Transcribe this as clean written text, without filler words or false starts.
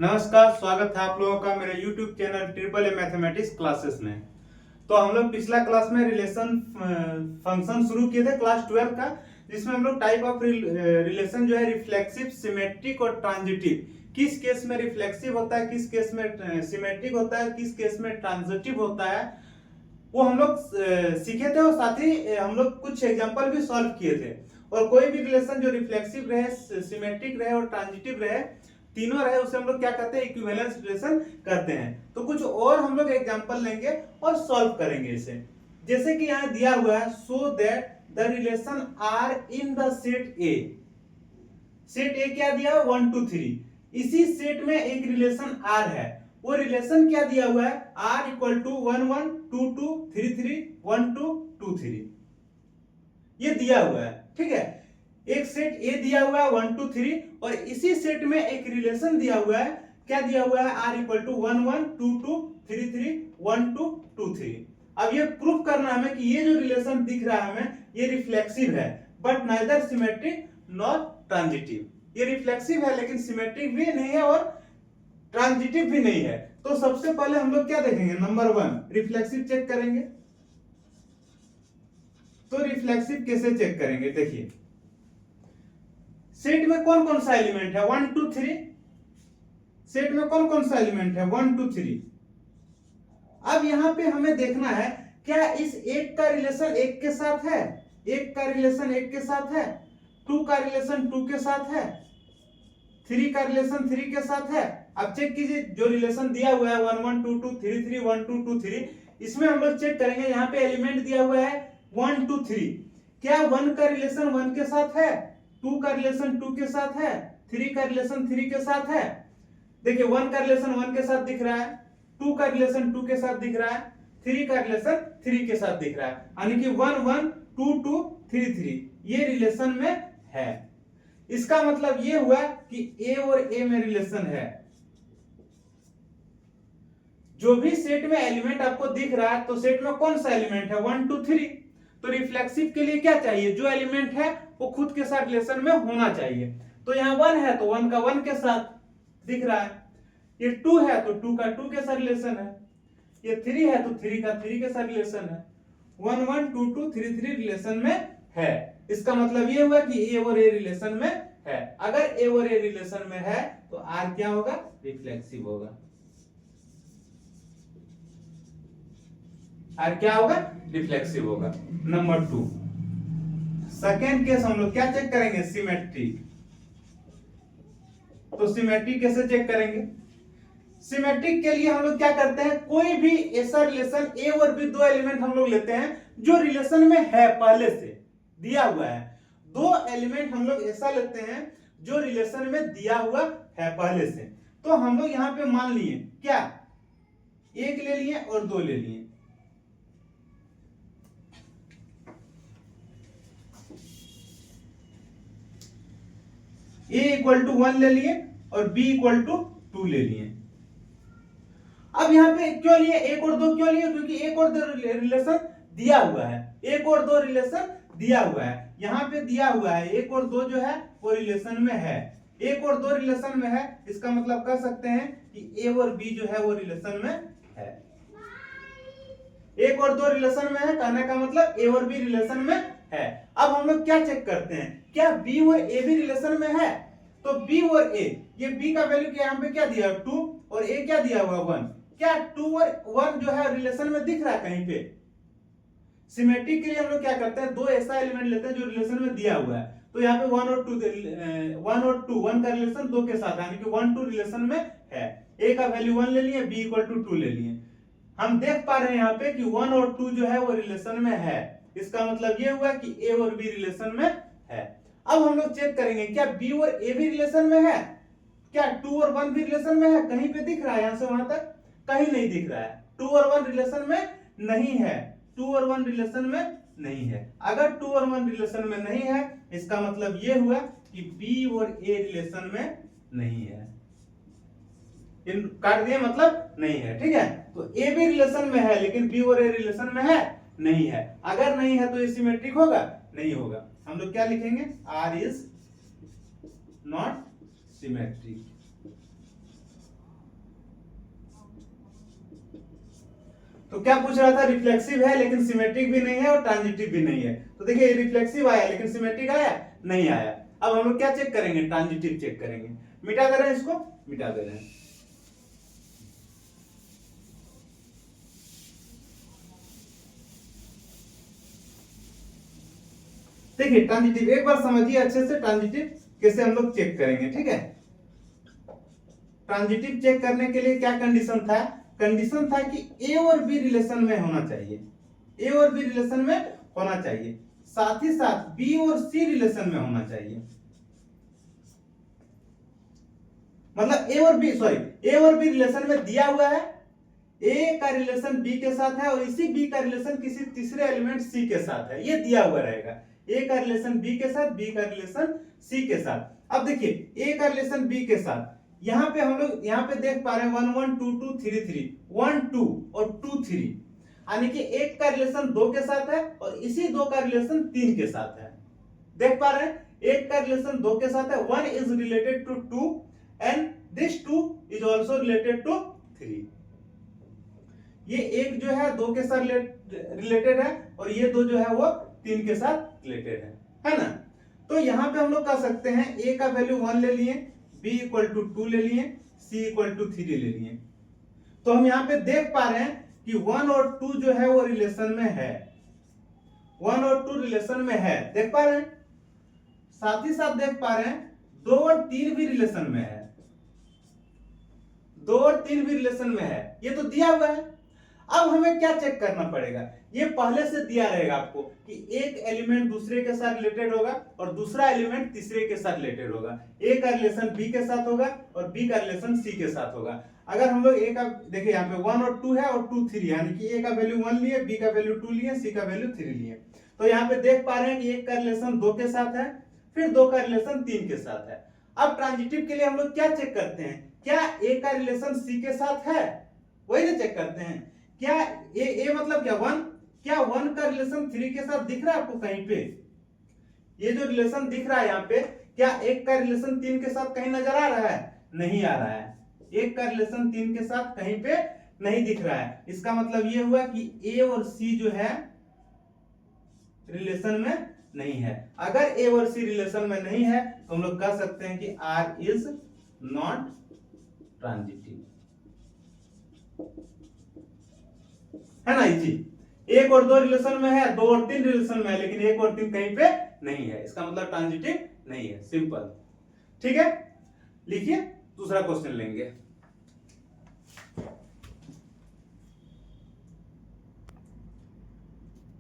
नमस्कार, स्वागत है आप लोगों का मेरे YouTube channel triple A mathematics classes में। तो हम लोग पिछला क्लास में रिलेशन फंक्शन शुरू किए थे क्लास 12 का, जिसमें हम लोग टाइप ऑफ रिलेशन जो है रिफ्लेक्सिव, सिमेट्रिक और ट्रांजिटिव, किस केस में रिफ्लेक्सिव होता है, किस केस में सिमेट्रिक होता है, किस केस में ट्रांजिटिव होता है, वो हम लोग सीखे थे। और साथ ही हम लोग कुछ एग्जांपल भी सॉल्व किए थे। और कोई भी रिलेशन जो रिफ्लेक्सिव रहे, सिमेट्रिक रहे और ट्रांजिटिव रहे, तीनों रहे, उसे हम लोग क्या करते हैं, इक्विवेलेंस रिलेशन करते हैं। तो कुछ और हम लोग एग्जांपल लेंगे और सॉल्व करेंगे इसे। जैसे कि यहाँ दिया हुआ है, so that the relation are in the set A. Set A क्या दिया है, 1 2 3। इसी सेट में एक रिलेशन आर है। वो रिलेशन क्या दिया हुआ है, आर इक्वल टू 1 1 2 2 3 3 1 2 2 3, ये दिया हुआ है। ठीक है, एक सेट ए दिया हुआ है 1 2 3, और इसी सेट में एक रिलेशन दिया हुआ है, क्या दिया हुआ है, r इक्वल टू 1 1 2 2 3 3 1 2 2 3। अब ये प्रूफ करना है हमें कि ये जो रिलेशन दिख रहा है हमें, ये रिफ्लेक्सिव है, but neither symmetric nor transitive. ये रिफ्लेक्सिव है लेकिन सिमेट्रिक भी नहीं है और ट्रांजिटिव भी नहीं है। तो सबसे पहले हम लोग क्या देखेंगे, नंबर 1 रिफ्लेक्सिव चेक करेंगे। तो रिफ्लेक्सिव कैसे चेक करेंगे, देखिए सेट में कौन कौन सा एलिमेंट है, 1 2 3। सेट में कौन कौन सा एलिमेंट है, 1 2 3। अब यहां पे हमें देखना है, क्या इस एक का रिलेशन एक के साथ है, एक का रिलेशन एक के साथ है, 2 का रिलेशन 2 के साथ है, 3 का रिलेशन 3 के साथ है। अब चेक कीजिए, जो रिलेशन दिया हुआ है 1 1 2 2 3 3 1 2 2 3, इसमें हम लोग चेक करेंगे। यहाँ पे एलिमेंट दिया हुआ है 1 2 3, क्या 1 का रिलेशन 1 के साथ है, 2 का रिलेशन 2 के साथ है, 3 का रिलेशन 3 के साथ है। देखिए 1 का रिलेशन 1 के साथ दिख रहा है, 2 का रिलेशन 2 के साथ दिख रहा है, 3 का रिलेशन 3 के साथ दिख रहा है, यानी कि 1 1 2 2 3 3 ये रिलेशन में है। इसका मतलब ये हुआ कि ए और ए में रिलेशन है। जो भी सेट में एलिमेंट आपको दिख रहा है, तो सेट में कौन सा एलिमेंट है, 1 2 3। तो रिफ्लेक्सिव के लिए क्या चाहिए, जो एलिमेंट है वो खुद के साथ रिलेशन में होना चाहिए। तो यहाँ 1 है तो 1 का 1 के साथ दिख रहा है, ये 2 है तो 2 का 2 के साथ रिलेशन है, ये 3 है तो 3 का 3 के साथ रिलेशन है, 1 1 2 2 3 3 रिलेशन में है। इसका मतलब ये हुआ कि ए और ए रिलेशन में है। अगर ए और ए रिलेशन में है तो आर क्या होगा, रिफ्लेक्सिव होगा। आर क्या होगा, रिफ्लेक्सिव होगा। नंबर 2 सेकेंड केस हम लोग क्या चेक करेंगे, सिमेट्रिक। तो सिमेट्रिक कैसे चेक करेंगे, सिमेट्रिक के लिए हम लोग क्या करते हैं, कोई भी ऐसा रिलेशन ए और बी, दो एलिमेंट हम लोग लेते हैं जो रिलेशन में है, पहले से दिया हुआ है। दो एलिमेंट हम लोग ऐसा लेते हैं जो रिलेशन में दिया हुआ है पहले से। तो हम लोग यहां पे मान लिए क्या, एक ले लिए और दो ले लिए। ए इक्वल टू 1 ले लिए और बी इक्वल टू 2 ले लिए। अब यहां पे क्यों लिए, एक और दो क्यों लिए, क्योंकि एक और दो रिलेशन दिया हुआ है, एक और दो रिलेशन दिया हुआ है। यहां पे दिया हुआ है एक और दो जो है वो रिलेशन में है, एक और दो रिलेशन में है। इसका मतलब कह सकते हैं कि ए और बी जो है वो रिलेशन में है। एक और दो रिलेशन में है, कहने का मतलब ए और बी रिलेशन में है। अब हम लोग क्या चेक करते हैं, क्या बी और ए भी रिलेशन में है। तो बी और ए, ये बी का वैल्यू क्या यहाँ पे क्या दिया 2 और ए क्या दिया हुआ 1, क्या 2 और 1 जो है रिलेशन में दिख रहा है कहीं पे। सिमेट्रिक के लिए हम लोग क्या करते हैं, दो ऐसा एलिमेंट लेते हैं जो रिलेशन में दिया हुआ है। तो यहाँ पे 1 और 2, 1 का रिलेशन 2 के साथ, यानी कि 1 2 रिलेशन में है। ए का वैल्यू 1 ले लिए, बी इक्वल टू 2 ले लिए। हम देख पा रहे हैं यहाँ पे कि 1 और 2 जो है वो रिलेशन में है। इसका मतलब ये हुआ कि ए और बी रिलेशन में है। अब हम लोग चेक करेंगे, क्या बी और ए भी रिलेशन में है, क्या 2 और 1 भी रिलेशन में है, कहीं पे दिख रहा है, यहां से वहां तक कहीं नहीं दिख रहा है। 2 और 1 रिलेशन में नहीं है, 2 और 1 रिलेशन में नहीं है। अगर 2 और 1 रिलेशन में नहीं है, इसका मतलब ये हुआ कि बी और ए रिलेशन में नहीं है। इन काट दिए, मतलब नहीं है। ठीक है, तो ए भी रिलेशन में है लेकिन बी और ए रिलेशन में है नहीं है। अगर नहीं है तो ये सिमेट्रिक होगा, नहीं होगा। हम लोग क्या लिखेंगे, आर इज नॉट सिमेट्रिक। तो क्या पूछ रहा था, रिफ्लेक्सिव है लेकिन सिमेट्रिक भी नहीं है और ट्रांजिटिव भी नहीं है। तो देखिए रिफ्लेक्सिव आया लेकिन सिमेट्रिक आया नहीं आया। अब हम लोग क्या चेक करेंगे, ट्रांजिटिव चेक करेंगे। मिटा दे रहे हैं इसको, मिटा दे रहे हैं। देखिए ट्रांजिटिव एक बार समझिए अच्छे से, ट्रांजिटिव कैसे हम लोग चेक करेंगे, ठीक है। ट्रांजिटिव चेक करने के लिए क्या कंडीशन था, कंडीशन था कि ए और बी रिलेशन में होना चाहिए, ए और बी रिलेशन में होना चाहिए, साथ ही साथ बी और सी रिलेशन में होना चाहिए। मतलब ए और बी रिलेशन में दिया हुआ है, ए का रिलेशन बी के साथ है और इसी बी का रिलेशन किसी तीसरे एलिमेंट सी के साथ है, ये दिया हुआ रहेगा। ए का रिलेशन बी के साथ, बी का रिलेशन सी के साथ। अब देखिए ए का रिलेशन बी के साथ, यहां पे हम लोग यहां पे देख पा रहे हैं 1 1 2 2 3 3, 1 2 और 2 3, यानी कि एक का रिलेशन 2 के साथ है और इसी 2 का रिलेशन 3 के साथ है। देख पा रहे हैं एक का रिलेशन 2 के साथ है, 1 is related to 2 and this 2 is also related to 3। ये एक जो है 2 के साथ रिलेटेड है और ये 2 जो है वो 3 के साथ रिलेटेड है ना। तो यहां पे हम लोग कर सकते हैं, a का वैल्यू 1 ले लिए, b इक्वल टू 2 ले लिए, c इक्वल टू 3 ले लिए। तो हम यहां पे देख पा रहे हैं कि 1 और 2 जो है वो रिलेशन में है, 1 और 2 रिलेशन में है, देख पा रहे हैं। साथ ही साथ देख पा रहे हैं 2 और 3 भी रिलेशन में है, 2 और 3 भी रिलेशन में है, ये तो दिया हुआ है। अब हमें क्या चेक करना पड़ेगा, ये पहले से दिया रहेगा आपको कि एक एलिमेंट दूसरे के साथ रिलेटेड होगा और दूसरा एलिमेंट तीसरे के साथ रिलेटेड होगा। ए का रिलेशन बी के साथ होगा और बी का रिलेशन सी के साथ होगा। अगर हम लोग ए का देखिए यहाँ पे 1 और 2 है और 2 3, यानी कि ए का वैल्यू 1 लिए, बी का वैल्यू 2 लिए, सी का वैल्यू 3 लिए। तो यहाँ पे देख पा रहे हैं कि एक का रिलेशन 2 के साथ है, फिर 2 का रिलेशन 3 के साथ है। अब ट्रांजिटिव के लिए हम लोग क्या चेक करते हैं, क्या ए का रिलेशन सी के साथ है, वही ना चेक करते हैं। क्या ए मतलब क्या 1, क्या 1 का रिलेशन 3 के साथ दिख रहा है आपको कहीं पे, ये जो रिलेशन दिख रहा है यहाँ पे, क्या एक का रिलेशन 3 के साथ कहीं नजर आ रहा है, नहीं आ रहा है। एक का रिलेशन 3 के साथ कहीं पे नहीं दिख रहा है। इसका मतलब ये हुआ कि ए और सी जो है रिलेशन में नहीं है। अगर ए और सी रिलेशन में नहीं है तो हम लोग कह सकते हैं कि आर इज नॉट ट्रांजिटिव, है ना। इजी, 1 और 2 रिलेशन में है, 2 और 3 रिलेशन में है, लेकिन 1 और 3 कहीं पे नहीं है, इसका मतलब ट्रांजिटिव नहीं है, सिंपल। ठीक है, लिखिए दूसरा क्वेश्चन लेंगे।